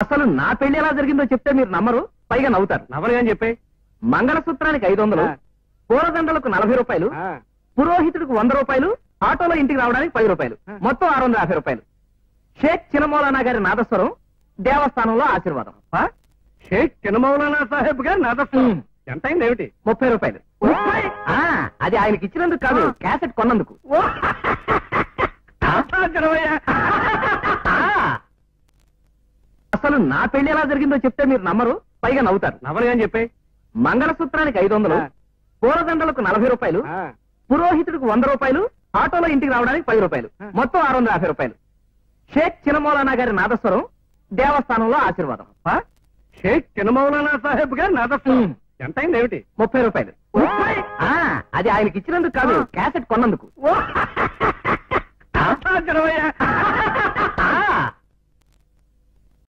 అసలు నా పెళ్లి ఎలా జరిగిందో చెప్తే మీరు నమ్మరు, పైగా నవ్వుతారు. నవరుగా చెప్పే. మంగళసూత్రానికి 500, పూలదండలకు 40 రూపాయలు, పురోహితుడికి 100 రూపాయలు, ఆటోలో ఇంటికి రావడానికి 10 రూపాయలు, మొత్తం 650 రూపాయలు. షేక్ చినమౌలానా గారి నాదస్వరం, దేవస్థానంలో ఆశీర్వాదం. షేక్ చినమౌలానా సాహెబ్ గారు నాదస్వరం. ఎంత అయింది ఏమిటి? 30 రూపాయలు. అది ఆయనకి ఇచ్చినందుకు కాదు, క్యాసెట్ కొన్నందుకు. అసలు నా పెళ్లి ఎలా జరిగిందో చెప్తే మీరు నమ్మరు, పైగా నవ్వుతారు. నవరుగా చెప్పే. మంగళసూత్రానికి 500, పూలదండలకు 40 రూపాయలు, పురోహితుడికి 100 రూపాయలు, ఆటోలో ఇంటికి రావడానికి 10 రూపాయలు, మొత్తం 650 రూపాయలు. షేక్ చినమౌలానా గారి నాదస్వరం, దేవస్థానంలో ఆశీర్వాదం. షేక్ చినమౌలానా సాహెబ్ గారు నాదస్వరం. ఎంత అయింది ఏమిటి? 30 రూపాయలు. అది ఆయనకి ఇచ్చినందుకు కాదు, క్యాసెట్ కొన్నందుకు.